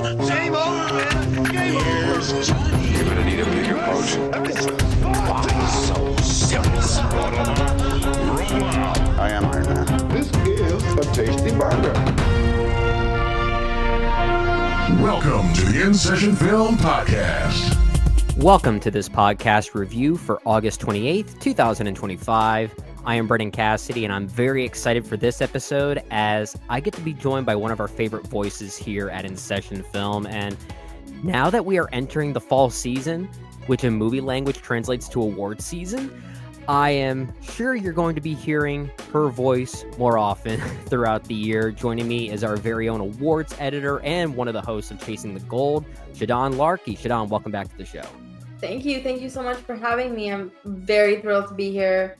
Game over, man. Game over. Johnny. You're gonna need a big approach. So serious. Roll out. I am Iron Man. This is a tasty burger. Welcome to the In Session Film Podcast. Welcome to this podcast review for August 28th, 2025. I am Brendan Cassidy, and I'm very excited for this episode as I get to be joined by one of our favorite voices here at In Session Film. And now that we are entering the fall season, which in movie language translates to award season, I am sure you're going to be hearing her voice more often throughout the year. Joining me is our very own awards editor and one of the hosts of Chasing the Gold, Shadan Larki. Shadan, welcome back to the show. Thank you. Thank you so much for having me. I'm very thrilled to be here.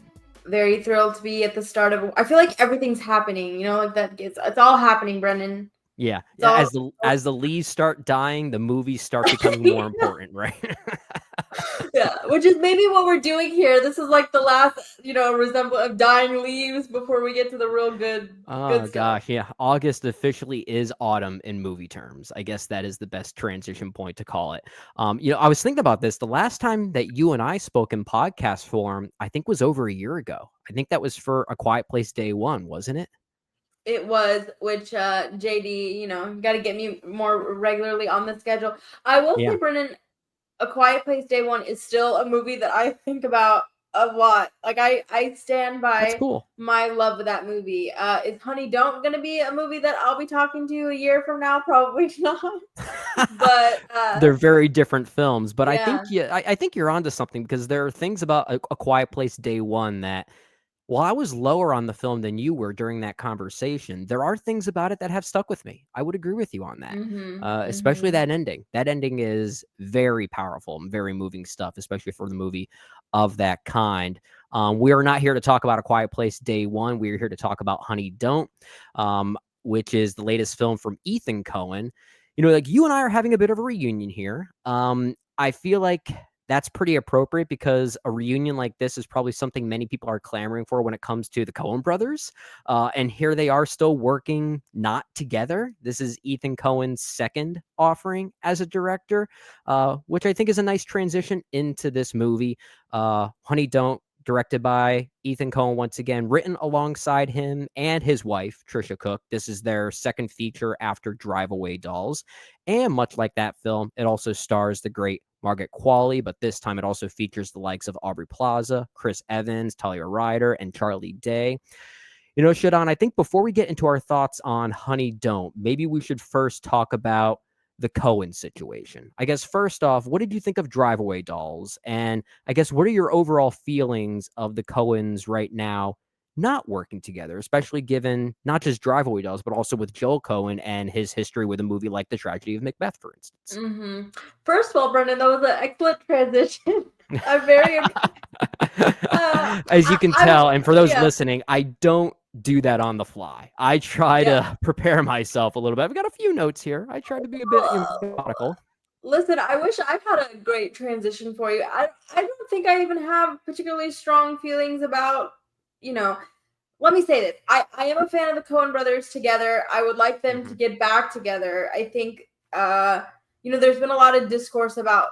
Very thrilled to be at the start of. I feel like everything's happening. You know, like that. It's all happening, Brendan. Yeah. So, as the leaves start dying, the movies start becoming more important, right? Yeah, which is maybe what we're doing here. This is like the last, resemblance of dying leaves before we get to the real good. Oh good gosh, stuff. yeah. August officially is autumn in movie terms. I guess that is the best transition point to call it. I was thinking about this. The last time that you and I spoke in podcast form, I think was over a year ago. I think that was for A Quiet Place Day 1, wasn't it? It was, which JD, you got to get me more regularly on the schedule. I will say, Brennan, A Quiet Place Day 1 is still a movie that I think about a lot. Like I stand by my love of that movie. Is Honey Don't going to be a movie that I'll be talking to a year from now? Probably not. But they're very different films. But yeah. I think you're onto something, because there are things about A Quiet Place Day 1 that, while I was lower on the film than you were during that conversation, there are things about it that have stuck with me. I would agree with you on that, especially that ending. That ending is very powerful and very moving stuff, especially for the movie of that kind. We are not here to talk about A Quiet Place Day 1. We are here to talk about Honey Don't, which is the latest film from Ethan Coen. Like you and I are having a bit of a reunion here. I feel like that's pretty appropriate, because a reunion like this is probably something many people are clamoring for when it comes to the Coen brothers. And here they are still working not together. This is Ethan Coen's second offering as a director, which I think is a nice transition into this movie. Honey Don't, directed by Ethan Coen once again, written alongside him and his wife, Trisha Cook. This is their second feature after Drive Away Dolls. And much like that film, it also stars the great Margaret Qualley, but this time it also features the likes of Aubrey Plaza, Chris Evans, Talia Ryder, and Charlie Day. Shadan, I think before we get into our thoughts on Honey Don't, maybe we should first talk about the Coen situation. I guess first off, what did you think of Drive Away Dolls? And I guess what are your overall feelings of the Coens right now not working together, especially given not just Drive Away Dolls, but also with Joel Coen and his history with a movie like The Tragedy of Macbeth, for instance? Mm-hmm. First of all, Brendan, that was an excellent transition. I'm very as you can tell, and for those listening, I don't do that on the fly. I try to prepare myself a little bit. I've got a few notes here. I try to be a bit methodical. Listen, I wish I had a great transition for you. I don't think I even have particularly strong feelings about, let me say this. I am a fan of the Coen brothers together. I would like them to get back together. I think, there's been a lot of discourse about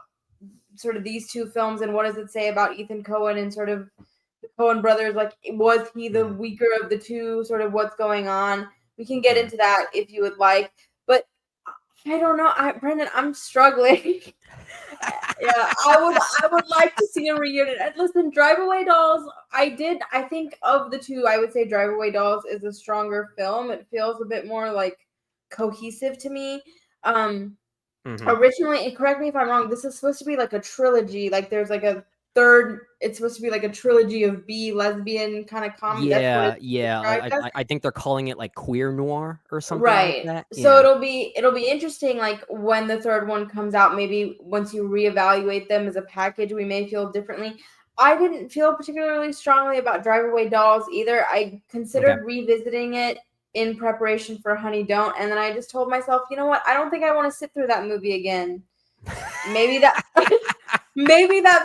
sort of these two films and what does it say about Ethan Coen and sort of the Coen brothers. Like, was he the weaker of the two? Sort of what's going on. We can get into that if you would like. But I don't know. Brendan, I'm struggling. I would like to see a reunion. And listen, Drive Away Dolls, I think of the two, I would say Drive Away Dolls is a stronger film. It feels a bit more like cohesive to me. Originally, and correct me if I'm wrong, this is supposed to be like a trilogy. Like there's like a third, it's supposed to be like a trilogy of B lesbian kind of comedy. Yeah. I think they're calling it like queer noir or something right. like that. So it'll be interesting, like when the third one comes out, maybe once you reevaluate them as a package, we may feel differently. I didn't feel particularly strongly about Drive Away Dolls either. I considered revisiting it in preparation for Honey Don't, and then I just told myself, you know what? I don't think I want to sit through that movie again. Maybe that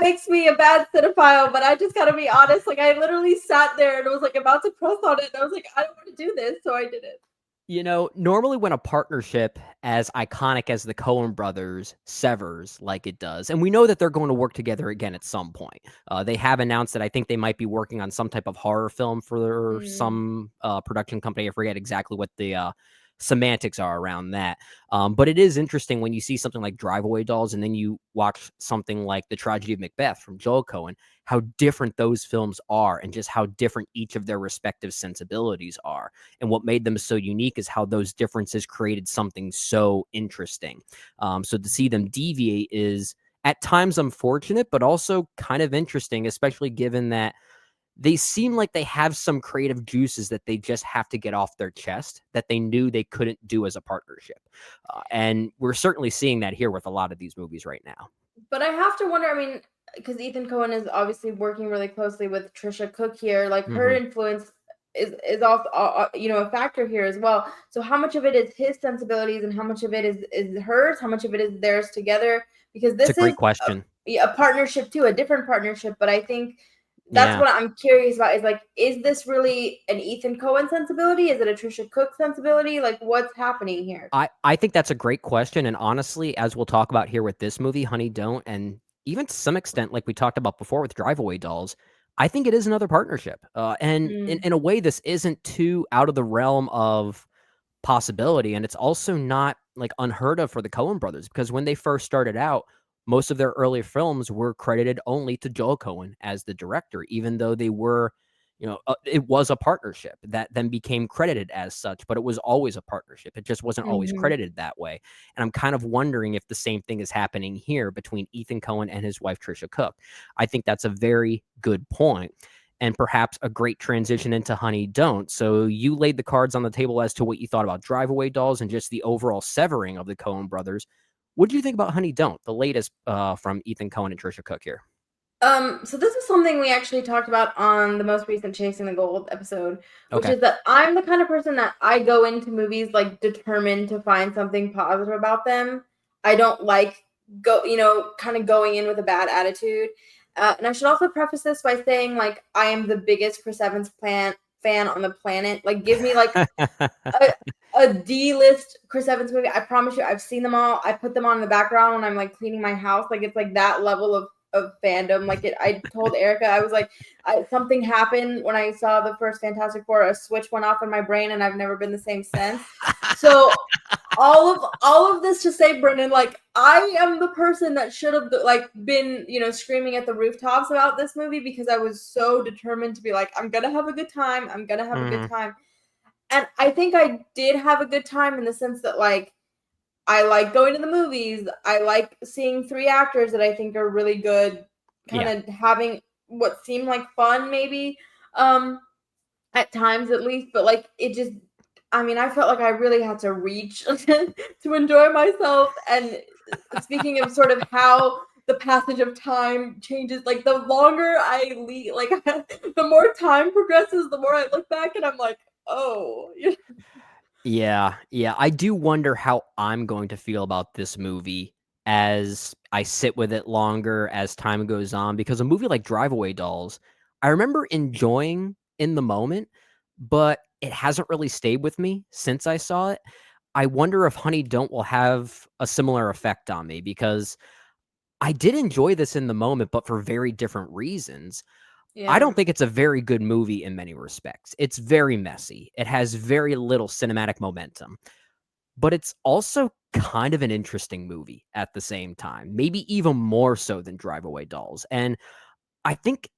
makes me a bad cinephile, but I just gotta be honest. Like I literally sat there and was like about to press on it, and I was like, I don't want to do this, so I did it. Normally when a partnership as iconic as the Coen brothers severs like it does, and we know that they're going to work together again at some point. They have announced that I think they might be working on some type of horror film for Mm. some production company. I forget exactly what the semantics are around that. But it is interesting when you see something like Drive Away Dolls and then you watch something like The Tragedy of Macbeth from Joel Coen, how different those films are and just how different each of their respective sensibilities are. And what made them so unique is how those differences created something so interesting. So to see them deviate is at times unfortunate, but also kind of interesting, especially given that they seem like they have some creative juices that they just have to get off their chest that they knew they couldn't do as a partnership. And we're certainly seeing that here with a lot of these movies right now. But I have to wonder, I mean, because Ethan Cohen is obviously working really closely with Trisha Cook here, like her Mhm. influence is also a factor here as well. So how much of it is his sensibilities and how much of it is hers? How much of it is theirs together? Because It's a this is great question. a partnership too, a different partnership. But I think that's Yeah. what I'm curious about is like, is this really an Ethan Cohen sensibility? Is it a Trisha Cook sensibility? Like, what's happening here? I think that's a great question, and honestly, as we'll talk about here with this movie, Honey Don't, and even to some extent, like we talked about before with Drive Away Dolls, I think it is another partnership. And in, Mm. in a way, this isn't too out of the realm of possibility, and it's also not like unheard of for the Coen brothers because when they first started out, most of their early films were credited only to Joel Coen as the director, even though they were, it was a partnership that then became credited as such, but it was always a partnership. It just wasn't always Mhm. credited that way. And I'm kind of wondering if the same thing is happening here between Ethan Coen and his wife Trisha Cook. I think that's a very good point and perhaps a great transition into Honey Don't. So you laid the cards on the table as to what you thought about Drive Away Dolls and just the overall severing of the Coen brothers. What do you think about Honey Don't, the latest from Ethan Coen and Trisha Cook here? So this is something we actually talked about on the most recent Chasing the Gold episode, which Okay. is that I'm the kind of person that I go into movies like determined to find something positive about them. I don't like kind of going in with a bad attitude. And I should also preface this by saying like I am the biggest Chris Evans fan on the planet. Like give me like a a D-list Chris Evans movie. I promise you, I've seen them all. I put them on in the background when I'm like cleaning my house. Like it's like that level of fandom. Like it. I told Erica, I was like, something happened when I saw the first Fantastic Four. A switch went off in my brain, and I've never been the same since. So all of this to say, Brendan, like I am the person that should have like been screaming at the rooftops about this movie because I was so determined to be like, I'm gonna have a good time. I'm gonna have a good Mhm. time. And I think I did have a good time in the sense that, like, I like going to the movies. I like seeing 3 actors that I think are really good, Yeah. kinda having what seemed like fun maybe, at times at least, but, like, it just I mean, I felt like I really had to reach to enjoy myself, and speaking of sort of how the passage of time changes, like, the longer I like, the more time progresses, the more I look back and I'm like, "Oh." Yeah, yeah. I do wonder how I'm going to feel about this movie as I sit with it longer as time goes on. Because a movie like Drive Away Dolls, I remember enjoying in the moment, but it hasn't really stayed with me since I saw it. I wonder if Honey Don't will have a similar effect on me because I did enjoy this in the moment, but for very different reasons. I Yeah. don't think it's a very good movie in many respects. It's very messy. It has very little cinematic momentum, but it's also kind of an interesting movie at the same time, maybe even more so than Drive Away Dolls. And I think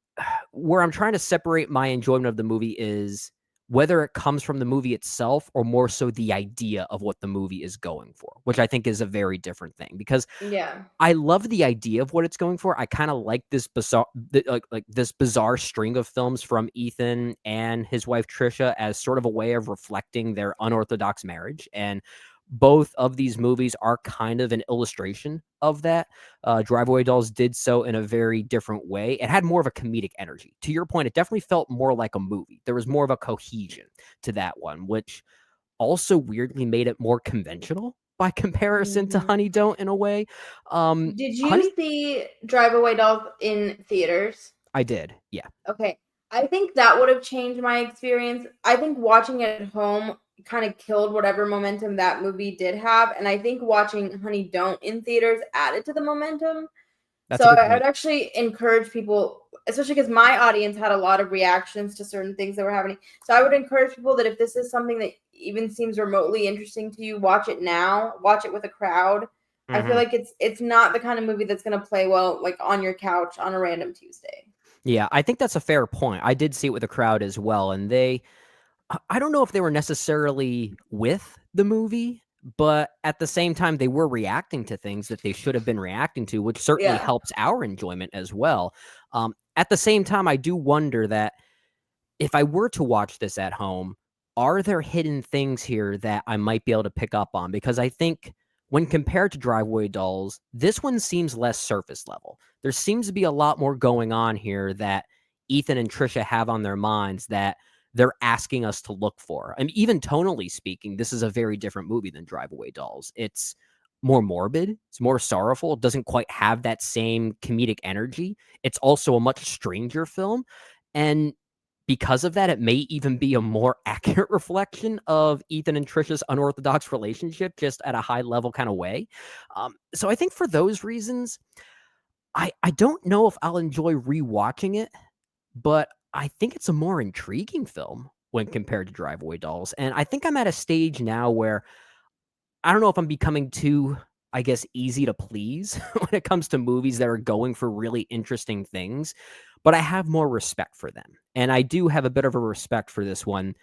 where I'm trying to separate my enjoyment of the movie is whether it comes from the movie itself or more so the idea of what the movie is going for, which I think is a very different thing because Yeah. I love the idea of what it's going for. I kinda like this bizarre like this bizarre string of films from Ethan and his wife Trisha as sort of a way of reflecting their unorthodox marriage, and both of these movies are kind of an illustration of that. Drive Away Dolls did so in a very different way. It had more of a comedic energy. To your point, it definitely felt more like a movie. There was more of a cohesion to that one, which also weirdly made it more conventional by comparison to Mhm. Honey Don't in a way. Did you Honey see Drive Away Dolls in theaters? I did, yeah. Okay. I think that would have changed my experience. I think watching it at home kind of killed whatever momentum that movie did have. And I think watching Honey Don't in theaters added to the momentum. That's So a good I would point. actually encourage people, especially because my audience had a lot of reactions to certain things that were happening. So I would encourage people that if this is something that even seems remotely interesting to you, watch it now. Watch it with a crowd. I feel Mhm. like it's not the kind of movie that's going to play well like on your couch on a random Tuesday. Yeah, I think that's a fair point. I did see it with a crowd as well, and I don't know if they were necessarily with the movie, but at the same time, they were reacting to things that they should have been reacting to, which certainly Yeah. helps our enjoyment as well. At the same time, I do wonder that if I were to watch this at home, are there hidden things here that I might be able to pick up on? Because I think when compared to Driveway Dolls, this one seems less surface level. There seems to be a lot more going on here that Ethan and Trisha have on their minds that they're asking us to look for. I mean, even tonally speaking, this is a very different movie than Driveway Dolls. It's more morbid, it's more sorrowful, it doesn't quite have that same comedic energy. It's also a much stranger film. And because of that, it may even be a more accurate reflection of Ethan and Trisha's unorthodox relationship, just at a high level kind of way. So I think for those reasons, I don't know if I'll enjoy rewatching it, but I think it's a more intriguing film when compared to Driveway Dolls. And I think I'm at a stage now where I don't know if I'm becoming too, I guess, easy to please when it comes to movies that are going for really interesting things, but I have more respect for them. And I do have a bit of a respect for this one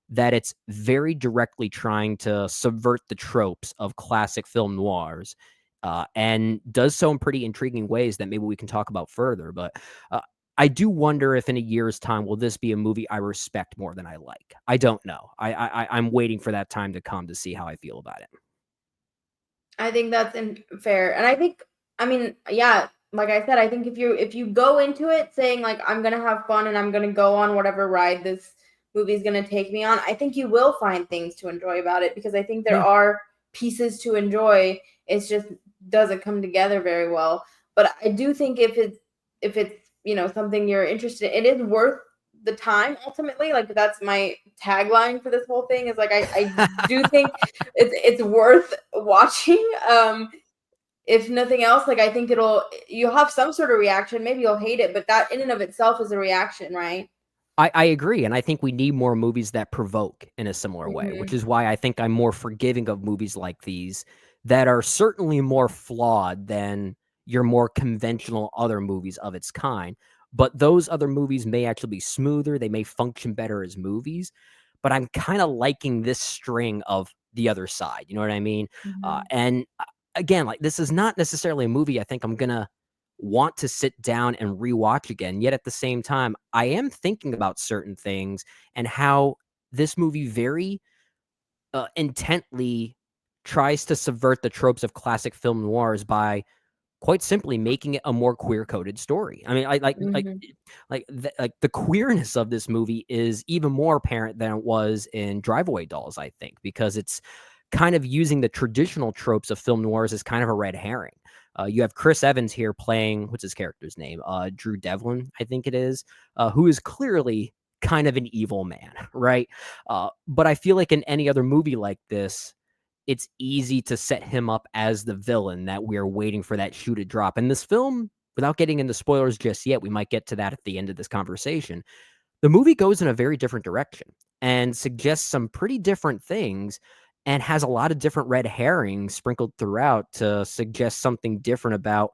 that it's very directly trying to subvert the tropes of classic film noirs, and does so in pretty intriguing ways that maybe we can talk about further. But uh, I do wonder if in a year's time, will this be a movie I respect more than I like? I don't know. I'm waiting for that time to come to see how I feel about it. I think that's fair. And I think, I mean, yeah, like I said, I think if you go into it saying like I'm gonna have fun and I'm gonna go on whatever ride this movie is gonna take me on, I think you will find things to enjoy about it because I think there Yeah. are pieces to enjoy. It's just doesn't come together very well. But I do think if it's something you're interested in, it is worth the time ultimately. Like that's my tagline for this whole thing is like I do think it's worth watching. If nothing else, like I think you'll have some sort of reaction. Maybe you'll hate it, but that in and of itself is a reaction, right? I agree, and I think we need more movies that provoke in a similar way, which Hmm. is why I think I'm more forgiving of movies like these that are certainly more flawed than your more conventional other movies of its kind. But those other movies may actually be smoother, they may function better as movies, but I'm kinda liking this string of the other side, you know what I mean? Hmm. Again, like, this is not necessarily a movie I think I'm gonna want to sit down and rewatch again. Yet at the same time, I am thinking about certain things and how this movie very intently tries to subvert the tropes of classic film noirs by quite simply making it a more queer coded story. I mean, I Hmm. like the queerness of this movie is even more apparent than it was in Driveway Dolls, I think, because it's kind of using the traditional tropes of film noirs as kind of a red herring. You have Chris Evans here playing what's his character's name? Drew Devlin, I think it is, who is clearly kind of an evil man, right? But I feel like in any other movie like this, it's easy to set him up as the villain that we're waiting for that shoe to drop. And this film, without getting into spoilers just yet, we might get to that at the end of this conversation. The movie goes in a very different direction and suggests some pretty different things and has a lot of different red herrings sprinkled throughout to suggest something different about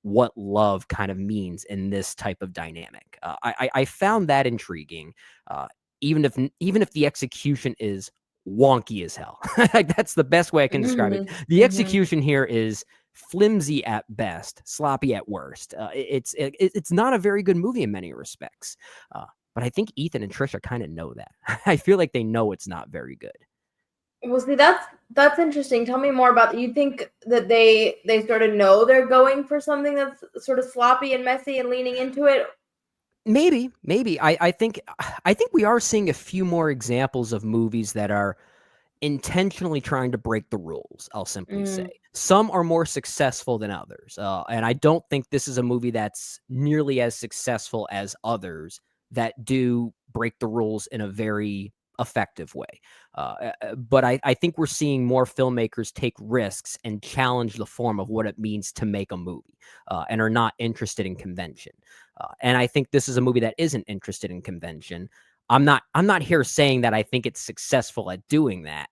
what love kind of means in this type of dynamic. I found that intriguing, uh, even if the execution is wonky as hell. Like that's the best way I can describe it. Hmm. The Hmm. execution here is flimsy at best, sloppy at worst. It's not a very good movie in many respects. But I think Ethan and Trisha kind of know that. I feel like they know it's not very good. Well, see, that's interesting. Tell me more about. You think that they sort of know they're going for something that's sort of sloppy and messy and leaning into it? Maybe. I think we are seeing a few more examples of movies that are intentionally trying to break the rules, I'll simply say. Mm. Some are more successful than others. And I don't think this is a movie that's nearly as successful as others that do break the rules in a very effective way. But I think we're seeing more filmmakers take risks and challenge the form of what it means to make a movie, and are not interested in convention. And I think this is a movie that isn't interested in convention. I'm not here saying that I think it's successful at doing that.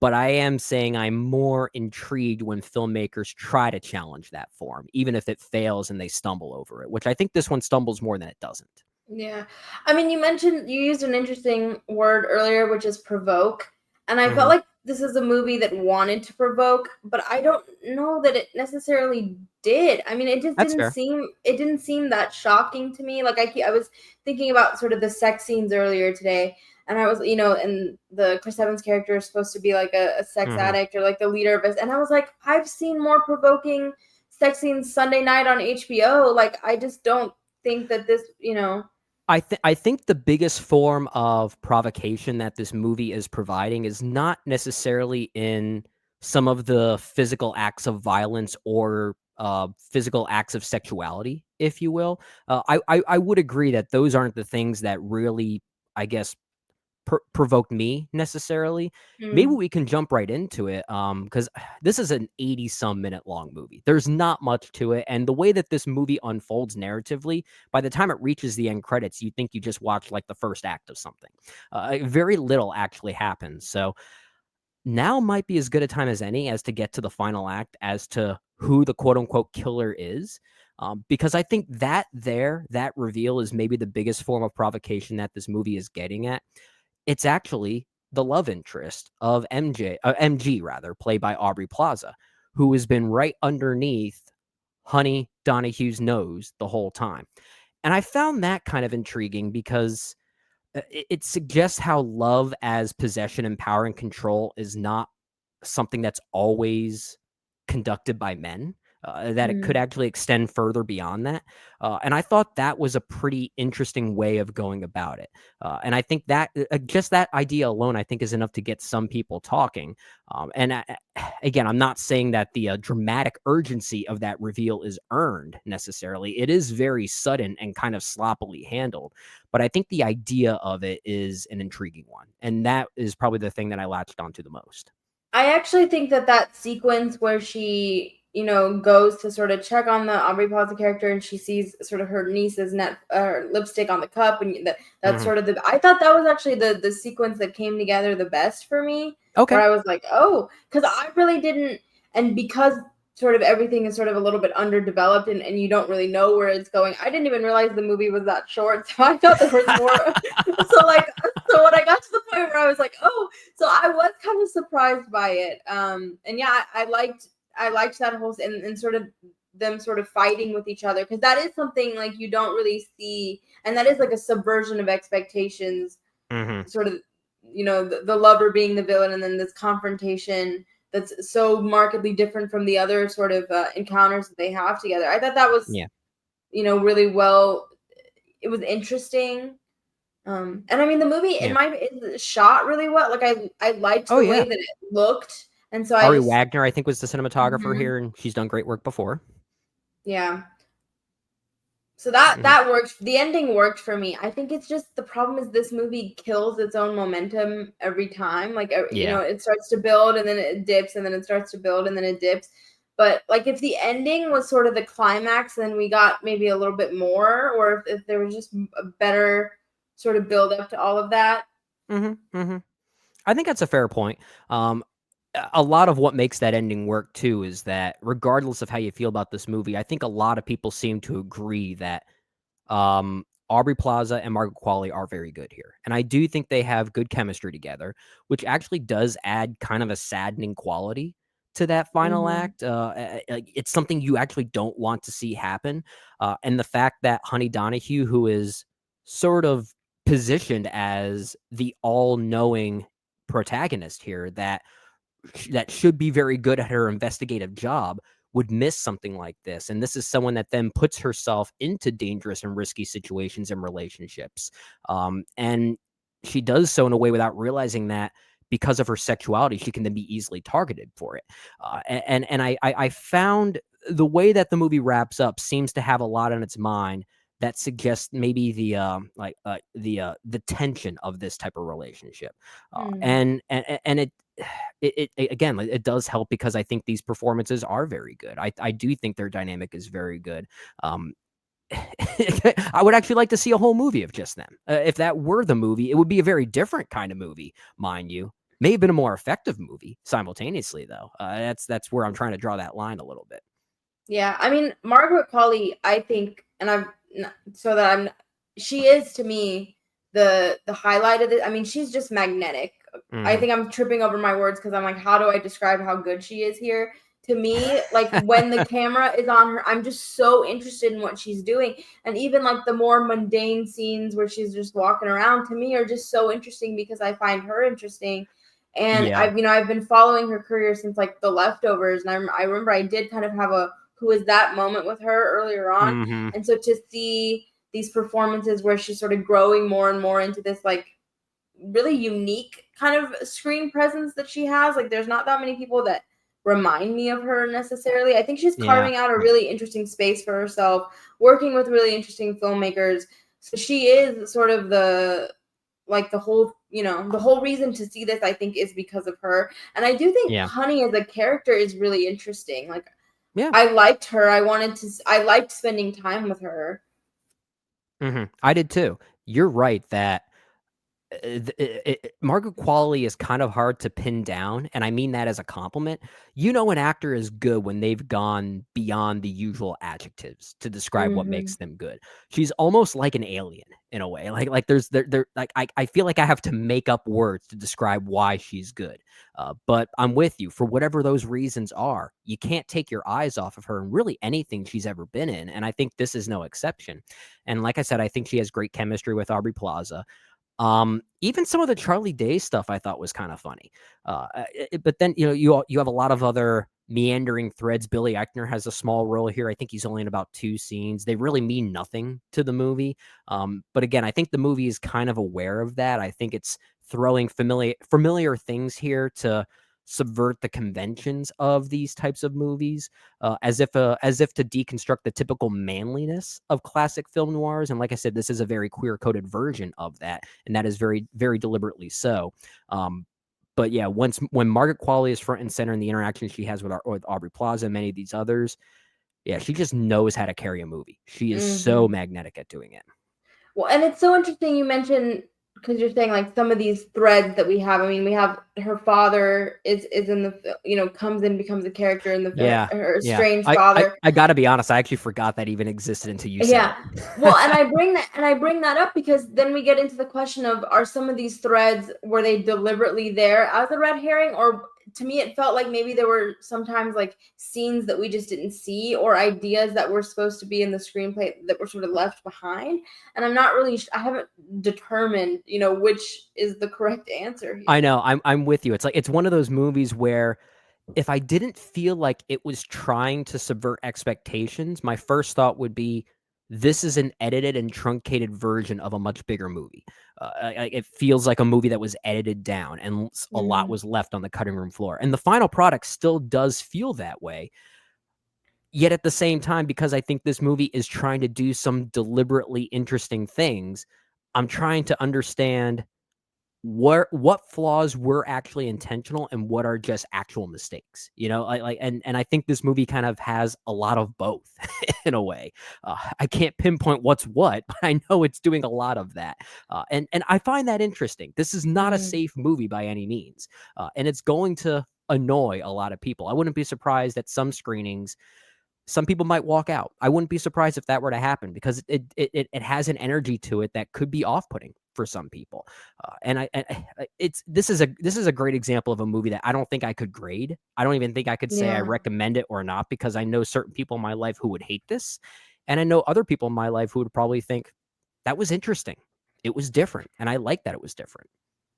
But I am saying I'm more intrigued when filmmakers try to challenge that form, even if it fails and they stumble over it, which I think this one stumbles more than it doesn't. Yeah. I mean, you used an interesting word earlier, which is provoke. And I felt Mhm. like this is a movie that wanted to provoke, but I don't know that it necessarily did. I mean, it just That's fair. it didn't seem that shocking to me. Like I was thinking about sort of the sex scenes earlier today, and I was, and the Chris Evans character is supposed to be like a sex Mhm. addict or like the leader of it. And I was like, I've seen more provoking sex scenes Sunday night on HBO. Like I just don't think that this. I think the biggest form of provocation that this movie is providing is not necessarily in some of the physical acts of violence or physical acts of sexuality, if you will. I would agree that those aren't the things that really, I guess, provoked me necessarily. Maybe Mm, we can jump right into it, because this is an 80 some minute long movie. There's not much to it, and the way that this movie unfolds narratively, by the time it reaches the end credits, you think you just watched like the first act of something. Very little actually happens. So now might be as good a time as any as to get to the final act as to who the quote unquote killer is. Because I think that reveal is maybe the biggest form of provocation that this movie is getting at. It's actually the love interest of MG rather, played by Aubrey Plaza, who has been right underneath Honey Donahue's nose the whole time. And I found that kind of intriguing because it suggests how love as possession and power and control is not something that's always conducted by men, that it could mm. actually extend further beyond that. And I thought that was a pretty interesting way of going about it. And I think that just that idea alone, I think, is enough to get some people talking. Again, I'm not saying that the dramatic urgency of that reveal is earned necessarily. It is very sudden and kind of sloppily handled. But I think the idea of it is an intriguing one. And that is probably the thing that I latched onto the most. I actually think that sequence where she, goes to sort of check on the Aubrey Plaza character and she sees sort of her niece's lipstick on the cup, and that's Mhm. sort of I thought that was actually the sequence that came together the best for me, where Okay. I was like, oh, because I really didn't, and because sort of everything is sort of a little bit underdeveloped and you don't really know where it's going. I didn't even realize the movie was that short, so I thought there was more. So when I got to the point where I was like, oh, so I was kind of surprised by it. And yeah, I liked that whole and sort of them sort of fighting with each other, because that is something like you don't really see, and that is like a subversion of expectations. Mhm. Sort of, the lover being the villain, and then this confrontation that's so markedly different from the other sort of encounters that they have together. I thought that was, Yeah. really well. It was interesting. And I mean, the movie Yeah. is shot really well. Like I liked Oh, the yeah. way that it looked, and so I Ari just Wagner, I think, was the cinematographer Mhm. here, and she's done great work before. Yeah. So that Mhm. that worked. The ending worked for me. I think it's just the problem is this movie kills its own momentum every time. Like Yeah. it starts to build and then it dips and then it starts to build and then it dips. But like if the ending was sort of the climax, then we got maybe a little bit more, or if there was just a better sort of build up to all of that. Mhm. Mhm. I think that's a fair point. A lot of what makes that ending work too is that regardless of how you feel about this movie, I think a lot of people seem to agree that Aubrey Plaza and Margaret Qualley are very good here. And I do think they have good chemistry together, which actually does add kind of a saddening quality to that final Mhm. act. It's something you actually don't want to see happen. And the fact that Honey Donahue, who is sort of positioned as the all-knowing protagonist here, that should be very good at her investigative job, would miss something like this. And this is someone that then puts herself into dangerous and risky situations and relationships. And she does so in a way without realizing that because of her sexuality, she can then be easily targeted for it. And I found the way that the movie wraps up seems to have a lot on its mind that suggests maybe the tension of this type of relationship. And it again, it does help because I think these performances are very good. I do think their dynamic is very good. I would actually like to see a whole movie of just them. If that were the movie, it would be a very different kind of movie, mind you. May have been a more effective movie simultaneously, though. That's where I'm trying to draw that line a little bit. Yeah, I mean, Margaret Qualley, I think, and she is to me the highlight of it. I mean, she's just magnetic. I think I'm tripping over my words because I'm like, how do I describe how good she is here? To me, like when the camera is on her, I'm just so interested in what she's doing. And even like the more mundane scenes where she's just walking around, to me, are just so interesting because I find her interesting. And Yeah. I've been following her career since like The Leftovers, and I remember I did kind of have a who is that moment with her earlier on. And so to see these performances where she's sort of growing more and more into this like really unique kind of screen presence that she has, like there's not that many people that remind me of her necessarily. I think she's carving out a really interesting space for herself, working with really interesting filmmakers. So she is sort of the whole, the whole reason to see this, I think, is because of her. And I do think Honey as a character is really interesting. Like, I liked her. I liked spending time with her. I did too. You're right that Margaret Qualley is kind of hard to pin down, and I mean that as a compliment. You know, an actor is good when they've gone beyond the usual adjectives to describe what makes them good. She's almost like an alien in a way. Like there's like I feel like I have to make up words to describe why she's good. But I'm with you for whatever those reasons are. You can't take your eyes off of her in really anything she's ever been in, and I think this is no exception. And like I said, I think she has great chemistry with Aubrey Plaza. Even some of the Charlie Day stuff I thought was kind of funny. But then, you have a lot of other meandering threads. Billy Eichner has a small role here. I think he's only in about 2 scenes. They really mean nothing to the movie. But again, I think the movie is kind of aware of that. I think it's throwing familiar things here to subvert the conventions of these types of movies, as if to deconstruct the typical manliness of classic film noirs. And like I said, this is a very queer coded version of that, and that is very, very deliberately so. But yeah, when Margaret Qualley is front and center in the interaction she has with Aubrey Plaza and many of these others, yeah, she just knows how to carry a movie. She is so magnetic at doing it. Well, and it's so interesting you mentioned, because you're saying like some of these threads that we have. I mean, we have her father is in the, comes in, becomes a character in the film, her estranged father. I gotta be honest, I actually forgot that even existed until you said it. Well, and I bring that up because then we get into the question of, are some of these threads, were they deliberately there as a red herring? Or to me, it felt like maybe there were sometimes like scenes that we just didn't see, or ideas that were supposed to be in the screenplay that were sort of left behind. And I haven't determined, which is the correct answer here. I know. I'm with you. It's one of those movies where if I didn't feel like it was trying to subvert expectations, my first thought would be, this is an edited and truncated version of a much bigger movie. It feels like a movie that was edited down and a lot was left on the cutting room floor. And the final product still does feel that way. Yet at the same time, because I think this movie is trying to do some deliberately interesting things, I'm trying to understand what flaws were actually intentional and what are just actual mistakes, and I think this movie kind of has a lot of both in a way. I can't pinpoint what's what, but I know it's doing a lot of that. And I find that interesting. This is not a safe movie by any means. And it's going to annoy a lot of people. I wouldn't be surprised at some screenings some people might walk out. I wouldn't be surprised if that were to happen because it has an energy to it that could be off-putting for some people. This is a great example of a movie that I don't think I could grade. I don't even think I could say I recommend it or not, because I know certain people in my life who would hate this, and I know other people in my life who would probably think that was interesting. It was different, and I like that it was different.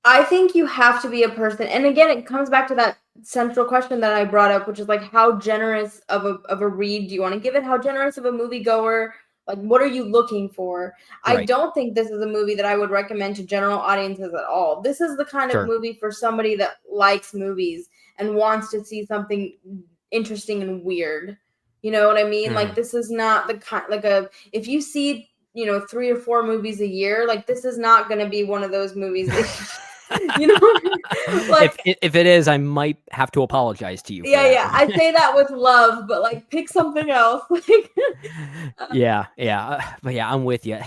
I think you have to be a person, and again, it comes back to that central question that I brought up, which is like, how generous of a read do you want to give it? How generous of a moviegoer? Like, what are you looking for? Right. I don't think this is a movie that I would recommend to general audiences at all. This is the kind of movie for somebody that likes movies and wants to see something interesting and weird. You know what I mean? Like, this is not the kind, if you see, 3 or 4 movies a year, like this is not going to be one of those movies that, like if it is, I might have to apologize to you for yeah, that. I say that with love, but like pick something else. Yeah, but yeah, I'm with you.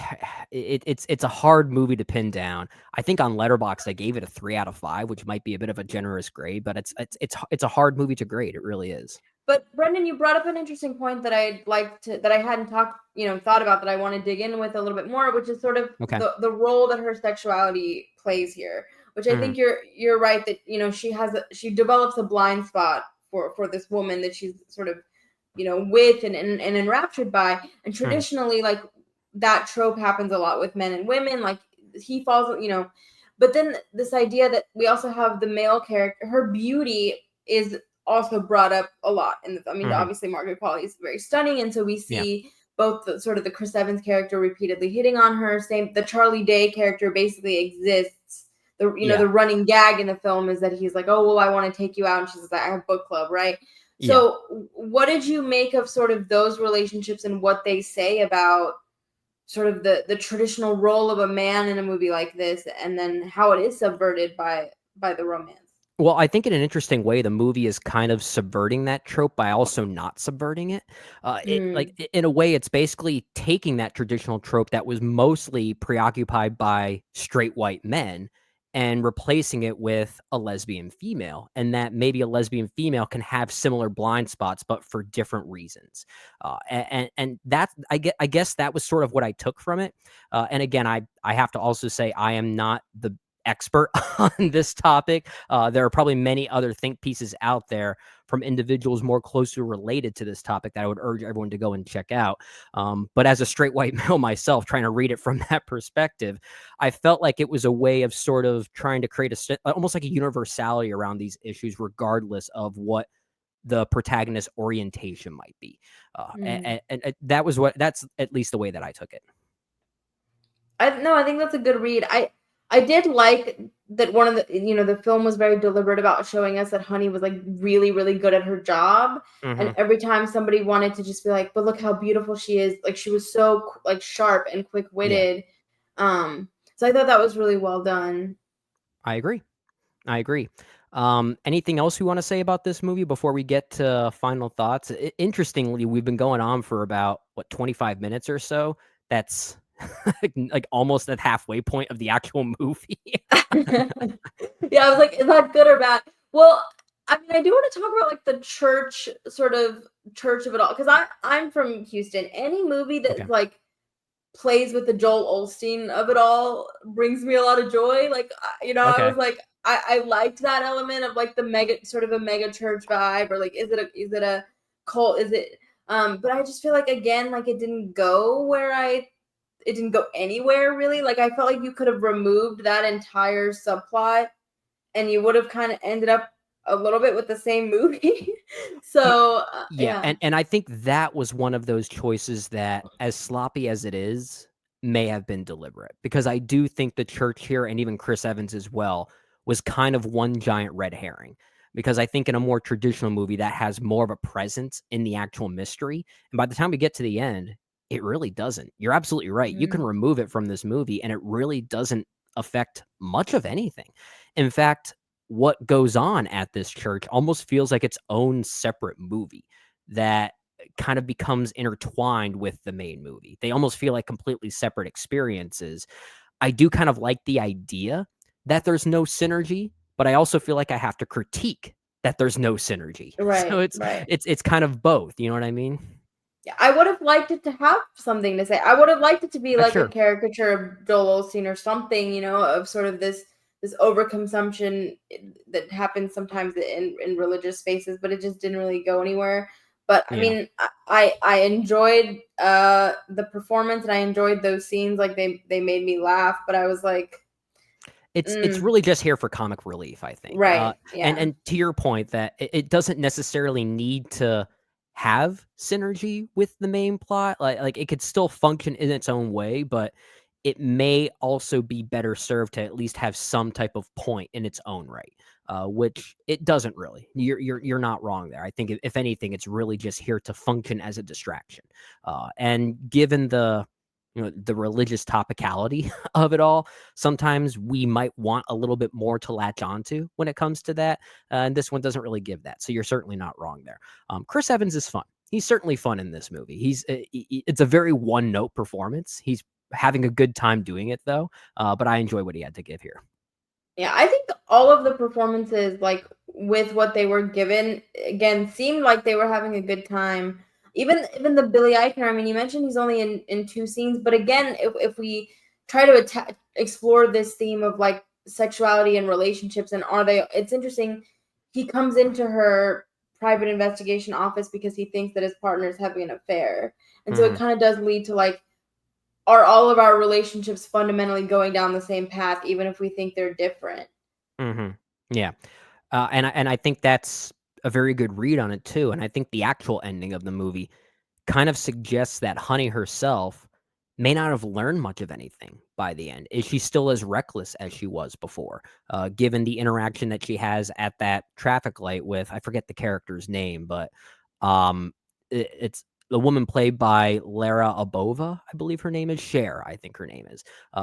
It's a hard movie to pin down. I think on Letterboxd I gave it a 3 out of 5, which might be a bit of a generous grade, but it's a hard movie to grade. It really is. But Brendan, you brought up an interesting point that that I hadn't thought about, that I want to dig in with a little bit more, which is sort of Okay. the role that her sexuality plays here. Which I think you're right that she develops a blind spot for this woman that she's sort of with and enraptured by, and traditionally like that trope happens a lot with men and women, like he falls, but then this idea that we also have the male character, her beauty is also brought up a lot in the, obviously Margaret Qualley is very stunning, and so we see both the sort of the Chris Evans character repeatedly hitting on her, the Charlie Day character basically exists. The running gag in the film is that he's like, oh, well, I want to take you out. And she's like, I have book club, right? So what did you make of sort of those relationships and what they say about sort of the traditional role of a man in a movie like this, and then how it is subverted by the romance? Well, I think in an interesting way, the movie is kind of subverting that trope by also not subverting it. In a way, it's basically taking that traditional trope that was mostly preoccupied by straight white men and replacing it with a lesbian female, and that maybe a lesbian female can have similar blind spots, but for different reasons. And that I guess that was sort of what I took from it. And again, I have to also say I am not the expert on this topic. There are probably many other think pieces out there from individuals more closely related to this topic that I would urge everyone to go and check out. But as a straight white male myself, trying to read it from that perspective, I felt like it was a way of sort of trying to create almost like a universality around these issues, regardless of what the protagonist's orientation might be. And that's at least the way that I took it. I think that's a good read. I did like that one of the, the film was very deliberate about showing us that Honey was like really, really good at her job. And every time somebody wanted to just be like, but look how beautiful she is. Like she was so like sharp and quick witted. So I thought that was really well done. I agree. Anything else you want to say about this movie before we get to final thoughts? Interestingly, we've been going on for about 25 minutes or so. That's like almost at halfway point of the actual movie. Yeah, I was like, is that good or bad? Well, I mean, I do want to talk about like the church of it all, because I'm from Houston. Any movie that like plays with the Joel Osteen of it all brings me a lot of joy. Like, I was like, I liked that element of like the mega church vibe, or like, is it a cult? Is it? But I just feel like, again, like it didn't go anywhere really. Like I felt like you could have removed that entire subplot and you would have kind of ended up a little bit with the same movie. So and I think that was one of those choices that, as sloppy as it is, may have been deliberate, because I do think the church here, and even Chris Evans as well, was kind of one giant red herring. Because I think in a more traditional movie that has more of a presence in the actual mystery, and by the time we get to the end, it really doesn't. You're absolutely right. You can remove it from this movie and it really doesn't affect much of anything. In fact, what goes on at this church almost feels like its own separate movie that kind of becomes intertwined with the main movie. They almost feel like completely separate experiences. I do kind of like the idea that there's no synergy, but I also feel like I have to critique that there's no synergy. Right. So it's kind of both. You know what I mean? Yeah, I would have liked it to have something to say. I would have liked it to be like a caricature of Joel Osteen or something, of sort of this overconsumption that happens sometimes in religious spaces, but it just didn't really go anywhere. But I mean, I enjoyed the performance, and I enjoyed those scenes. Like they made me laugh, but I was like, it's really just here for comic relief, I think. Right. And to your point that it doesn't necessarily need to have synergy with the main plot. Like it could still function in its own way, but it may also be better served to at least have some type of point in its own right, which it doesn't really. You're not wrong there. I think if anything, it's really just here to function as a distraction. And given the the religious topicality of it all. Sometimes we might want a little bit more to latch onto when it comes to that, and this one doesn't really give that. So you're certainly not wrong there. Chris Evans is fun. He's certainly fun in this movie. It's a very one note performance. He's having a good time doing it though, but I enjoy what he had to give here. Yeah, I think all of the performances, like with what they were given, again, seemed like they were having a good time. Even the Billy Eichner. I mean, you mentioned he's only in 2 scenes, but again, if we try to explore this theme of like sexuality and relationships, and it's interesting. He comes into her private investigation office because he thinks that his partner is having an affair, and so it kind of does lead to like, are all of our relationships fundamentally going down the same path, even if we think they're different? Yeah. And I think that's a very good read on it too. And I think the actual ending of the movie kind of suggests that Honey herself may not have learned much of anything by the end. Is she still as reckless as she was before? Given the interaction that she has at that traffic light with, I forget the character's name, but it's the woman played by Lara Abova, I believe her name is Cher. I think her name is.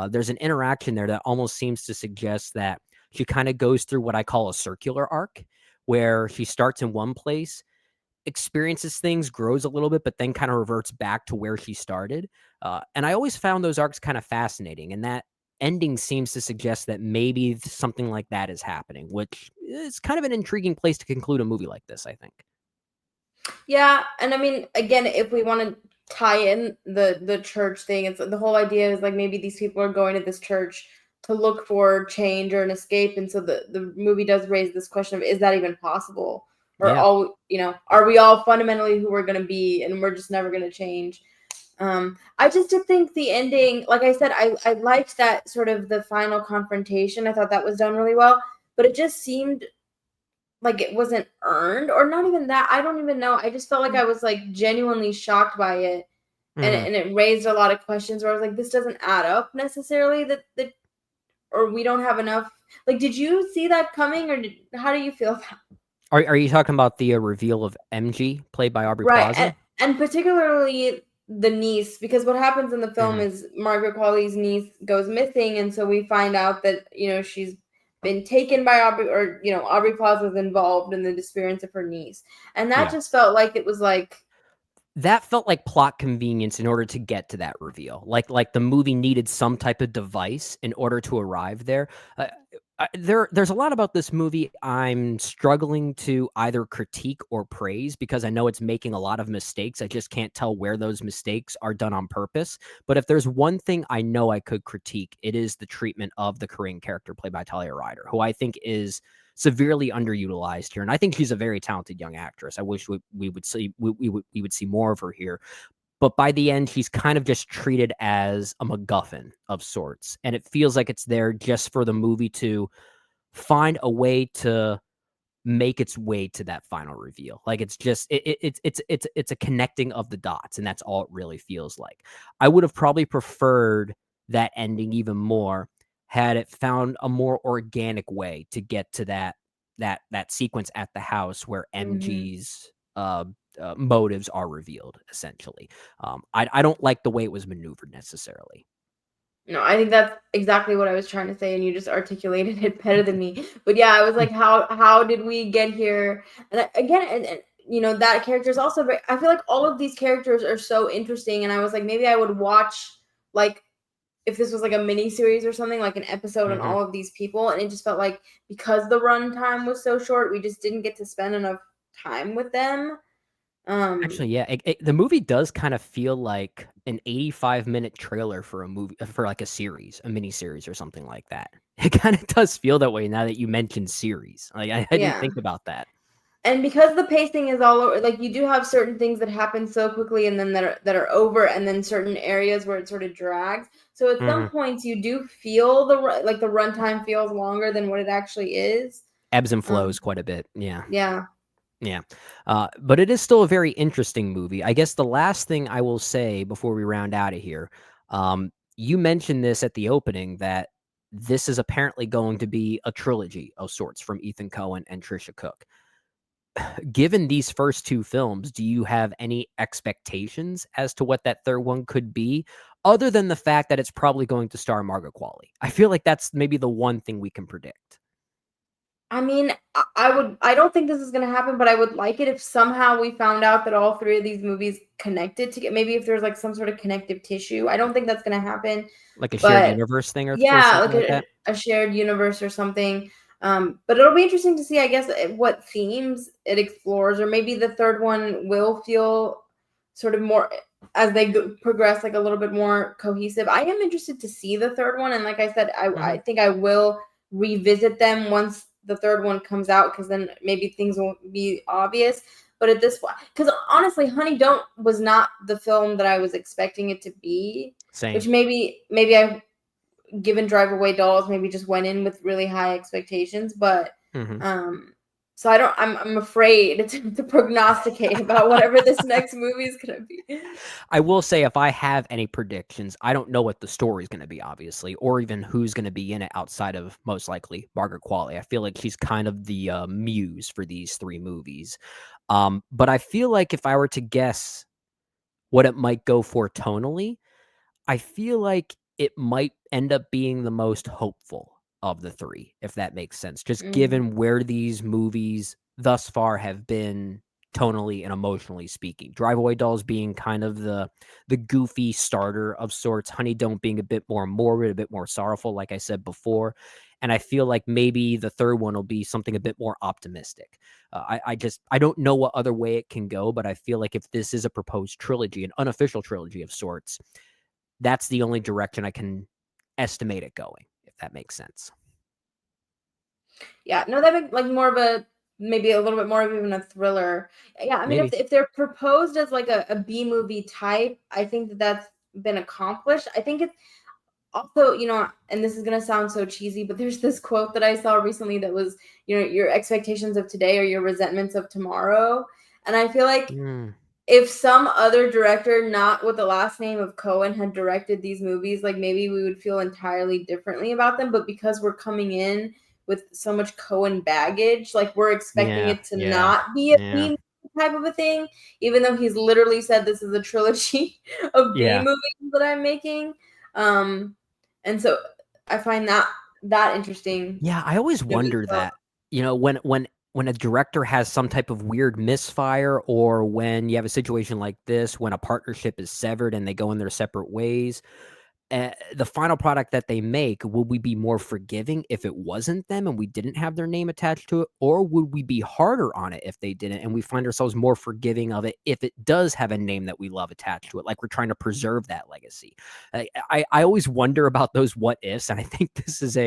There's an interaction there that almost seems to suggest that she kind of goes through what I call a circular arc, where she starts in one place, experiences things, grows a little bit, but then kind of reverts back to where she started. And I always found those arcs kind of fascinating. And that ending seems to suggest that maybe something like that is happening, which is kind of an intriguing place to conclude a movie like this, I think. Yeah, and I mean, again, if we want to tie in the church thing, it's the whole idea is like maybe these people are going to this church to look for change or an escape, and so the movie does raise this question of, is that even possible? Or Yeah. are we all fundamentally who we're going to be, and we're just never going to change? I just did think the ending, like I said, I liked that sort of the final confrontation. I thought that was done really well, but it just seemed like it wasn't earned, or not even that. I don't even know. I just felt like I was like genuinely shocked by it, and it raised a lot of questions where I was like, this doesn't add up necessarily. That or we don't have enough. Like, did you see that coming, or how do you feel about it? Are you talking about the reveal of MG, played by Aubrey Right, Plaza? and particularly the niece, because what happens in the film is Margaret Qualley's niece goes missing, and so we find out that she's been taken by Aubrey, or Aubrey Plaza is involved in the disappearance of her niece, and that just felt like it was like. That felt like plot convenience in order to get to that reveal. Like the movie needed some type of device in order to arrive there. There's a lot about this movie I'm struggling to either critique or praise, because I know it's making a lot of mistakes. I just can't tell where those mistakes are done on purpose. But if there's one thing I know I could critique, it is the treatment of the Korean character played by Talia Ryder, who I think is severely underutilized here. And I think she's a very talented young actress. I wish we would see more of her here. But by the end, she's kind of just treated as a MacGuffin of sorts. And it feels like it's there just for the movie to find a way to make its way to that final reveal. Like it's just it's a connecting of the dots, and that's all it really feels like. I would have probably preferred that ending even more had it found a more organic way to get to that sequence at the house where MG's motives are revealed, essentially. I don't like the way it was maneuvered necessarily. No, I think that's exactly what I was trying to say, and you just articulated it better than me. But yeah, I was like, how did we get here? And that character is also very. I feel like all of these characters are so interesting, and I was like, maybe I would watch, like, if this was like a mini series or something, like an episode on all of these people, and it just felt like because the runtime was so short, we just didn't get to spend enough time with them. Actually, yeah, the movie does kind of feel like an 85-minute trailer for a movie, for like a series, a mini series or something like that. It kind of does feel that way now that you mentioned series. Like I didn't think about that. And because the pacing is all over, like you do have certain things that happen so quickly, and then that are over, and then certain areas where it sort of drags. So at some points, you do feel the runtime feels longer than what it actually is. Ebbs and flows quite a bit. Yeah. Yeah. Yeah. But it is still a very interesting movie. I guess the last thing I will say before we round out of here, you mentioned this at the opening, that this is apparently going to be a trilogy of sorts from Ethan Coen and Trisha Cook. given these first two films, do you have any expectations as to what that third one could be, other than the fact that it's probably going to star Margaret Qualley? I feel like that's maybe the one thing we can predict. I mean, I don't think this is gonna happen, but I would like it if somehow we found out that all three of these movies connected to get maybe if there's like some sort of connective tissue. I don't think that's gonna happen, Like a shared but universe thing or yeah, something like like that? a shared universe or something. But it'll be interesting to see, I guess, what themes it explores, or maybe the third one will feel sort of more as they progress, like a little bit more cohesive. I am interested to see the third one, and like I said, I think I will revisit them once the third one comes out, because then maybe things won't be obvious. But at this point, because honestly, Honey Don't was not the film that I was expecting it to be. Same. Which maybe I, given Drive Away Dolls, maybe just went in with really high expectations, but so I'm afraid to prognosticate about whatever this next movie is gonna be. I will say, if I have any predictions, I don't know what the story is going to be, obviously, or even who's going to be in it outside of most likely Margaret Qualley. I feel like she's kind of the muse for these three movies. But I feel like if I were to guess what it might go for tonally, I feel like it might end up being the most hopeful of the three, if that makes sense. Just given where these movies thus far have been tonally and emotionally speaking. Drive Away Dolls being kind of the goofy starter of sorts. Honey Don't being a bit more morbid, a bit more sorrowful, like I said before. And I feel like maybe the third one will be something a bit more optimistic. I don't know what other way it can go, but I feel like if this is a proposed trilogy, an unofficial trilogy of sorts, that's the only direction I can estimate it going, if that makes sense. Yeah, no, that makes like more of a, maybe a little bit more of even a thriller. Yeah, I mean, Maybe. if they're proposed as like a B movie type, I think that's been accomplished. I think it's also, and this is gonna sound so cheesy, but there's this quote that I saw recently that was, your expectations of today are your resentments of tomorrow. And I feel like if some other director, not with the last name of Coen, had directed these movies, like maybe we would feel entirely differently about them. But because we're coming in with so much Coen baggage, like we're expecting it to not be a B movie type of a thing, even though he's literally said this is a trilogy of B movies that I'm making. And so I find that interesting. Yeah, I always wonder that, when a director has some type of weird misfire, or when you have a situation like this, when a partnership is severed and they go in their separate ways, the final product that they make, would we be more forgiving if it wasn't them and we didn't have their name attached to it? Or would we be harder on it if they didn't, and we find ourselves more forgiving of it if it does have a name that we love attached to it? Like we're trying to preserve that legacy. I always wonder about those what ifs, and I think this is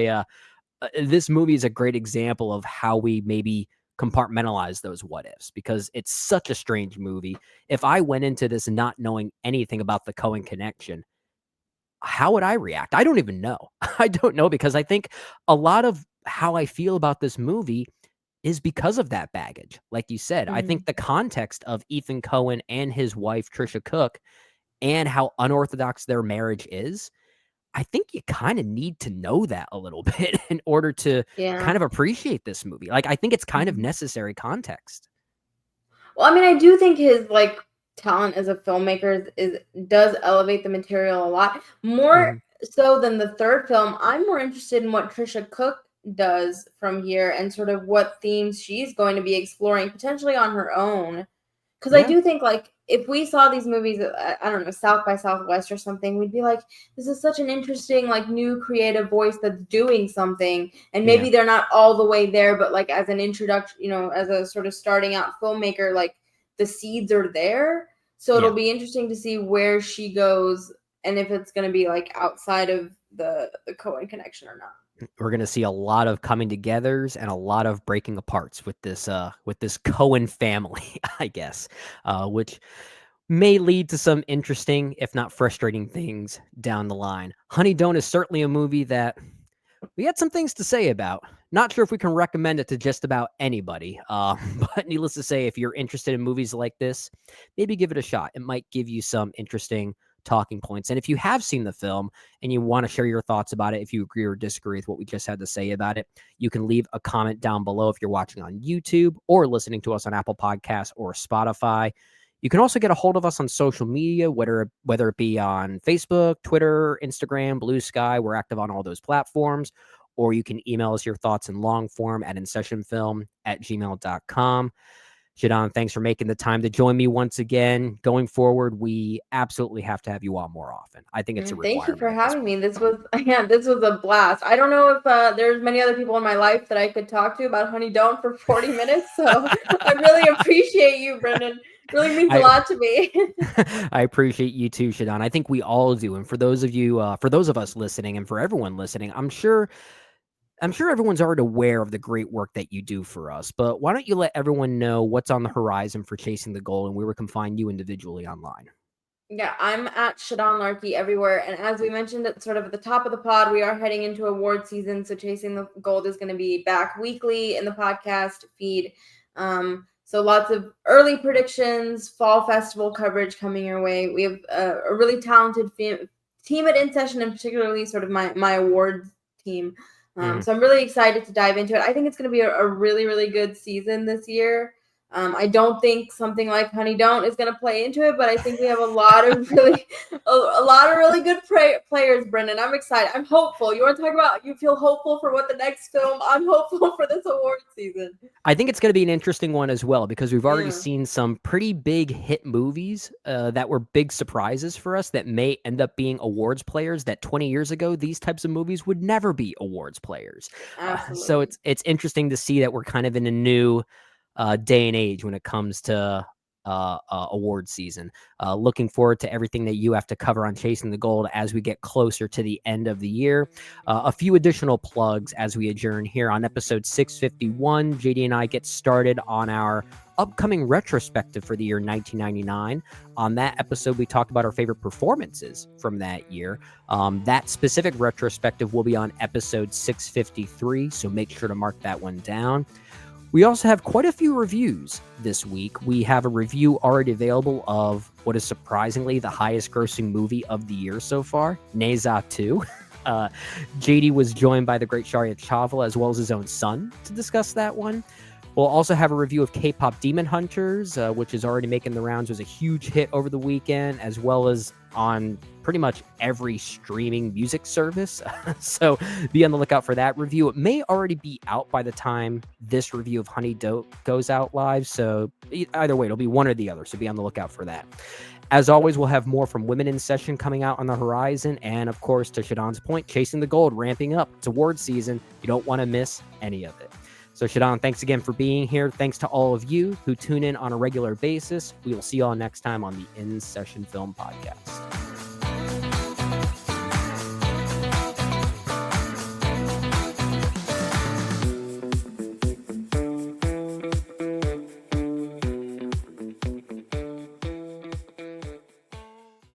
this movie is a great example of how we maybe compartmentalize those what ifs, because it's such a strange movie. If I went into this not knowing anything about the Coen connection, how would I react? I don't even know. I don't know, because I think a lot of how I feel about this movie is because of that baggage. Like you said, I think the context of Ethan Coen and his wife, Trisha Cook, and how unorthodox their marriage is, I think you kind of need to know that a little bit in order to kind of appreciate this movie. Like, I think it's kind of necessary context. Well, I mean, I do think his talent as a filmmaker does elevate the material a lot more so than the third film. I'm more interested in what Trisha Cook does from here, and sort of what themes she's going to be exploring potentially on her own. Because I do think, if we saw these movies, I don't know, South by Southwest or something, we'd be like, this is such an interesting, new creative voice that's doing something. And maybe they're not all the way there, but as an introduction, as a sort of starting out filmmaker, the seeds are there. So it'll be interesting to see where she goes, and if it's going to be outside of the Coen connection or not. We're going to see a lot of coming togethers and a lot of breaking aparts with this Coen family, I guess, which may lead to some interesting, if not frustrating, things down the line. Honey Don't is certainly a movie that we had some things to say about. Not sure if we can recommend it to just about anybody, but needless to say, if you're interested in movies like this, maybe give it a shot. It might give you some interesting talking points. And if you have seen the film and you want to share your thoughts about it, if you agree or disagree with what we just had to say about it, you can leave a comment down below if you're watching on YouTube or listening to us on Apple Podcasts or Spotify. You can also get a hold of us on social media, whether it be on Facebook, Twitter, Instagram, Blue Sky. We're active on all those platforms. Or you can email us your thoughts in long form at insessionfilm@gmail.com. Shadan, thanks for making the time to join me once again. Going forward, we absolutely have to have you on more often. I think it's a requirement. Thank you for having me. This was a blast. I don't know if there's many other people in my life that I could talk to about Honey Don't for 40 minutes. So I really appreciate you, Brendan. Really means a lot to me. I appreciate you too, Shadan. I think we all do. And for those of us listening, and for everyone listening, I'm sure everyone's already aware of the great work that you do for us, but why don't you let everyone know what's on the horizon for Chasing the Gold and where we can find you individually online? Yeah, I'm at Shadan Larki everywhere. And as we mentioned at the top of the pod, we are heading into award season. So Chasing the Gold is going to be back weekly in the podcast feed. So lots of early predictions, fall festival coverage coming your way. We have a really talented team at In Session, and particularly sort of my awards team. So I'm really excited to dive into it. I think it's going to be a really, really good season this year. I don't think something like Honey Don't is going to play into it, but I think we have a lot of really good players, Brendan. I'm excited. I'm hopeful. You want to talk about you feel hopeful for what the next film? I'm hopeful for this award season. I think it's going to be an interesting one as well, because we've already seen some pretty big hit movies that were big surprises for us that may end up being awards players that 20 years ago, these types of movies would never be awards players. So it's interesting to see that we're kind of in a new day and age when it comes to award season. Looking forward to everything that you have to cover on Chasing the Gold as we get closer to the end of the year. A few additional plugs as we adjourn here on episode 651. JD and I get started on our upcoming retrospective for the year 1999. On that episode, we talked about our favorite performances from that year. That specific retrospective will be on episode 653, so make sure to mark that one down. We also have quite a few reviews this week. We have a review already available of what is surprisingly the highest grossing movie of the year so far, Neza 2. JD was joined by the great Sharia Chavala as well as his own son to discuss that one. We'll also have a review of K-pop Demon Hunters, which is already making the rounds. It was a huge hit over the weekend, as well as on pretty much every streaming music service. So be on the lookout for that review. It may already be out by the time this review of Honey Don't goes out live. So either way, it'll be one or the other. So be on the lookout for that. As always, we'll have more from Women in Session coming out on the horizon. And of course, to Shadan's point, Chasing the Gold ramping up. It's award season. You don't want to miss any of it. So Shadan, thanks again for being here. Thanks to all of you who tune in on a regular basis. We will see you all next time on the In Session Film Podcast.